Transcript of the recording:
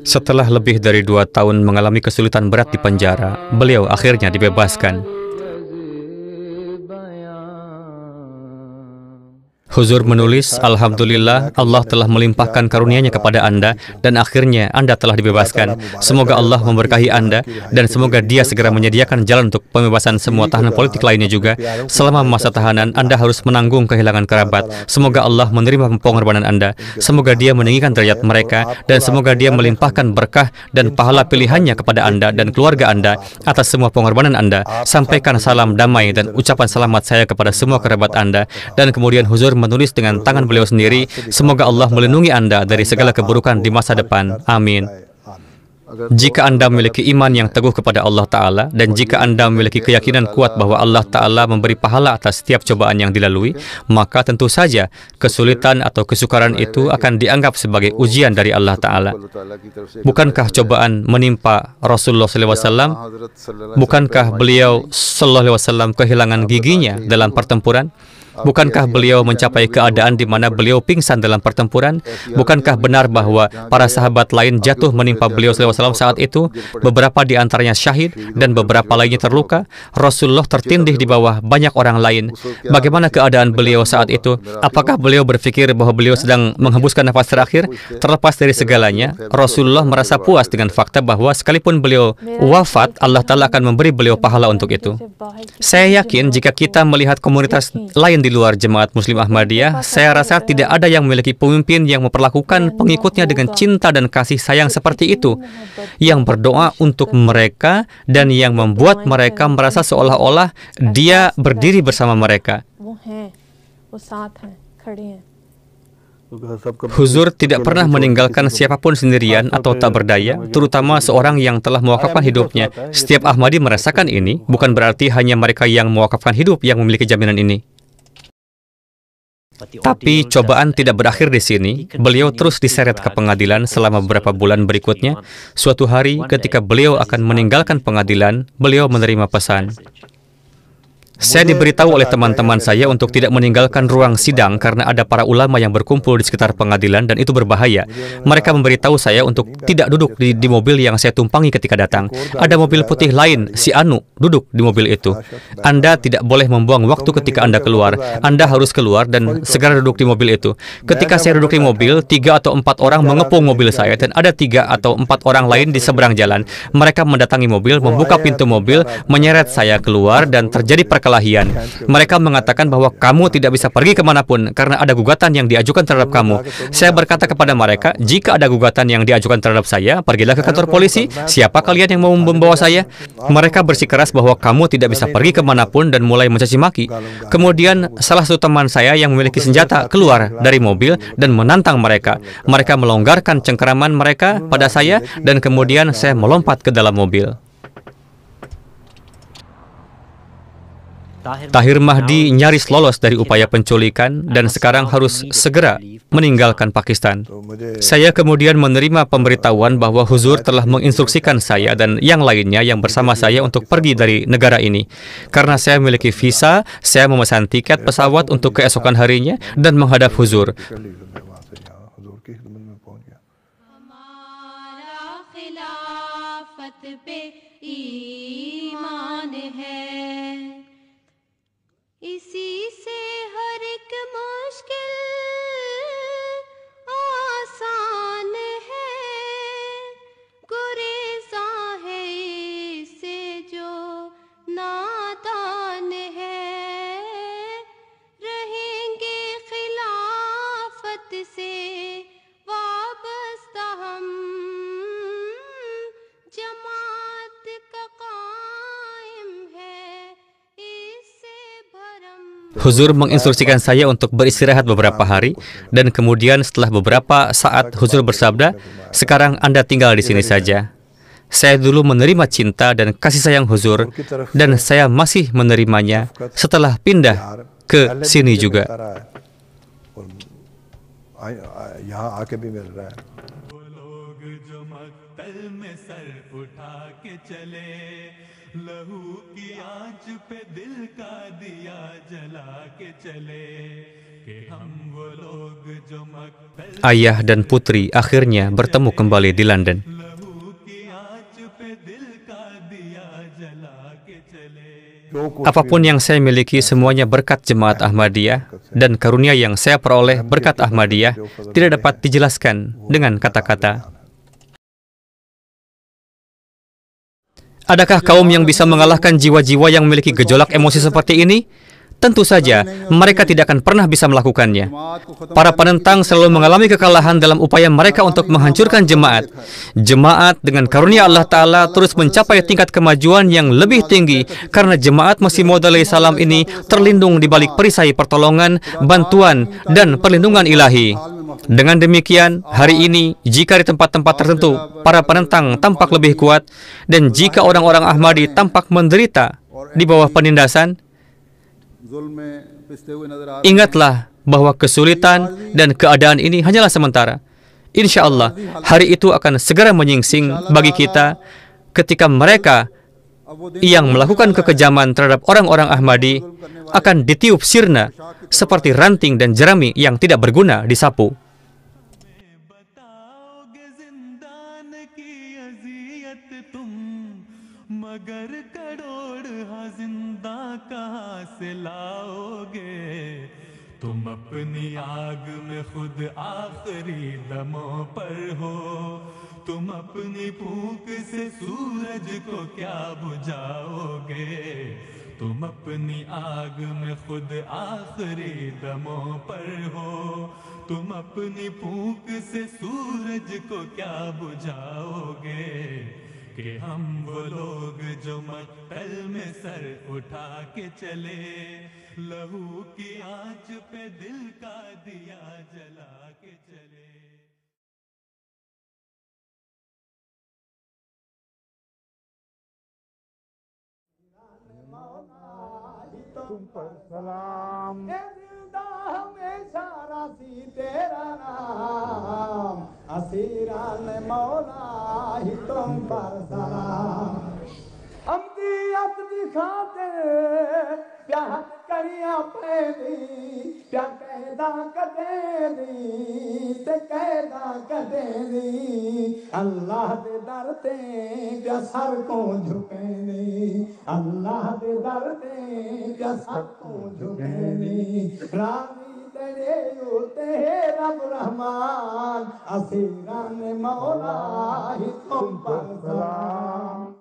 Setelah lebih dari 2 tahun mengalami kesulitan berat di penjara, beliau akhirnya dibebaskan. Huzur menulis, Alhamdulillah, Allah telah melimpahkan karunia-Nya kepada Anda, dan akhirnya Anda telah dibebaskan. Semoga Allah memberkahi Anda, dan semoga Dia segera menyediakan jalan untuk pembebasan semua tahanan politik lainnya juga. Selama masa tahanan, Anda harus menanggung kehilangan kerabat. Semoga Allah menerima pengorbanan Anda. Semoga Dia meninggikan derajat mereka, dan semoga Dia melimpahkan berkah dan pahala pilihannya kepada Anda dan keluarga Anda atas semua pengorbanan Anda. Sampaikan salam damai dan ucapan selamat saya kepada semua kerabat Anda. Dan kemudian Huzur menulis dengan tangan beliau sendiri, semoga Allah melindungi Anda dari segala keburukan di masa depan. Amin. Jika Anda memiliki iman yang teguh kepada Allah Ta'ala, dan jika Anda memiliki keyakinan kuat bahwa Allah Ta'ala memberi pahala atas setiap cobaan yang dilalui, maka tentu saja kesulitan atau kesukaran itu akan dianggap sebagai ujian dari Allah Ta'ala. Bukankah cobaan menimpa Rasulullah SAW? Bukankah beliau SAW kehilangan giginya dalam pertempuran? Bukankah beliau mencapai keadaan di mana beliau pingsan dalam pertempuran? Bukankah benar bahwa para sahabat lain jatuh menimpa beliau SAW saat itu? Beberapa di antaranya syahid dan beberapa lainnya terluka. Rasulullah tertindih di bawah banyak orang lain. Bagaimana keadaan beliau saat itu? Apakah beliau berpikir bahwa beliau sedang menghembuskan nafas terakhir? Terlepas dari segalanya, Rasulullah merasa puas dengan fakta bahwa sekalipun beliau wafat, Allah Ta'ala akan memberi beliau pahala untuk itu. Saya yakin jika kita melihat komunitas lain di luar Jemaat Muslim Ahmadiyah, saya rasa tidak ada yang memiliki pemimpin yang memperlakukan pengikutnya dengan cinta dan kasih sayang seperti itu, yang berdoa untuk mereka dan yang membuat mereka merasa seolah-olah dia berdiri bersama mereka. Huzur tidak pernah meninggalkan siapapun sendirian atau tak berdaya, terutama seorang yang telah mewakafkan hidupnya. Setiap Ahmadi merasakan ini, bukan berarti hanya mereka yang mewakafkan hidup yang memiliki jaminan ini. Tapi cobaan tidak berakhir di sini. Beliau terus diseret ke pengadilan selama beberapa bulan berikutnya. Suatu hari ketika beliau akan meninggalkan pengadilan, beliau menerima pesan. Saya diberitahu oleh teman-teman saya untuk tidak meninggalkan ruang sidang karena ada para ulama yang berkumpul di sekitar pengadilan dan itu berbahaya. Mereka memberitahu saya untuk tidak duduk di mobil yang saya tumpangi ketika datang. Ada mobil putih lain, si Anu, duduk di mobil itu. Anda tidak boleh membuang waktu ketika Anda keluar. Anda harus keluar dan segera duduk di mobil itu. Ketika saya duduk di mobil, 3 atau 4 orang mengepung mobil saya dan ada 3 atau 4 orang lain di seberang jalan. Mereka mendatangi mobil, membuka pintu mobil, menyeret saya keluar dan terjadi perkelahian. Mereka mengatakan bahwa kamu tidak bisa pergi kemanapun karena ada gugatan yang diajukan terhadap kamu. Saya berkata kepada mereka, jika ada gugatan yang diajukan terhadap saya, pergilah ke kantor polisi. Siapa kalian yang mau membawa saya? Mereka bersikeras bahwa kamu tidak bisa pergi kemanapun dan mulai mencaci maki. Kemudian salah satu teman saya yang memiliki senjata keluar dari mobil dan menantang mereka. Mereka melonggarkan cengkeraman mereka pada saya dan kemudian saya melompat ke dalam mobil. Tahir Mahdi nyaris lolos dari upaya penculikan dan sekarang harus segera meninggalkan Pakistan. Saya kemudian menerima pemberitahuan bahwa Huzur telah menginstruksikan saya dan yang lainnya yang bersama saya untuk pergi dari negara ini. Karena saya memiliki visa, saya memesan tiket pesawat untuk keesokan harinya dan menghadap Huzur. इसी से हर एक मुश्किल आसान है गुरेज़ा है इससे जो नादान है रहेंगे खिलाफत से वाबस्ता हम जमात का कायम है Huzur menginstruksikan saya untuk beristirahat beberapa hari, dan kemudian setelah beberapa saat Huzur bersabda, sekarang Anda tinggal di sini saja. Saya dulu menerima cinta dan kasih sayang Huzur, dan saya masih menerimanya setelah pindah ke sini juga. लहू की आंच पे दिल का दिया जला के चले Ayah dan putri akhirnya bertemu kembali di London. Apapun yang saya miliki semuanya berkat Jemaat Ahmadiyah, dan karunia yang saya peroleh berkat Ahmadiyah tidak dapat dijelaskan dengan kata-kata. Adakah kaum yang bisa mengalahkan jiwa-jiwa yang memiliki gejolak emosi seperti ini? Tentu saja, mereka tidak akan pernah bisa melakukannya. Para penentang selalu mengalami kekalahan dalam upaya mereka untuk menghancurkan jemaat. Jemaat dengan karunia Allah Ta'ala terus mencapai tingkat kemajuan yang lebih tinggi karena jemaat Masih Maud alaihi salam ini terlindung di balik perisai pertolongan, bantuan, dan perlindungan ilahi. Dengan demikian, hari ini, jika di tempat-tempat tertentu, para penentang tampak lebih kuat, dan jika orang-orang Ahmadi tampak menderita di bawah penindasan, ingatlah bahwa kesulitan dan keadaan ini hanyalah sementara. Insya Allah, hari itu akan segera menyingsing bagi kita ketika mereka yang melakukan kekejaman terhadap orang-orang Ahmadi akan ditiup sirna seperti ranting dan jerami yang tidak berguna disapu. मगर करोड़ जिंदा कहाँ से लाओगे तुम अपनी आग में खुद आखिरी दमों पर हो तुम अपनी फूंक से सूरज को क्या बुझाओगे तुम अपनी आग में खुद आखिरी दमों पर हो तुम अपनी फूंक से सूरज को क्या बुझाओगे कि हम वो लोग जो मक्तल में सर उठा के चले लहू की आंच पे दिल का दिया जला के चले तुम पर सलाम हमेशा रासी तेरा नाम असीरान मौला ही तुम पर सलाम अमदियत दिखाते प्यार करिया पैदी प्या कैदा कदे दी ते कैदा कदे दी अल्लाह दे दर ते प्या सर को झुके दी अल्लाह दे दर ते प्या सर को झुके दी राजी तेरे उते रब रहमान असीरान मौला ही तुम पर सलाम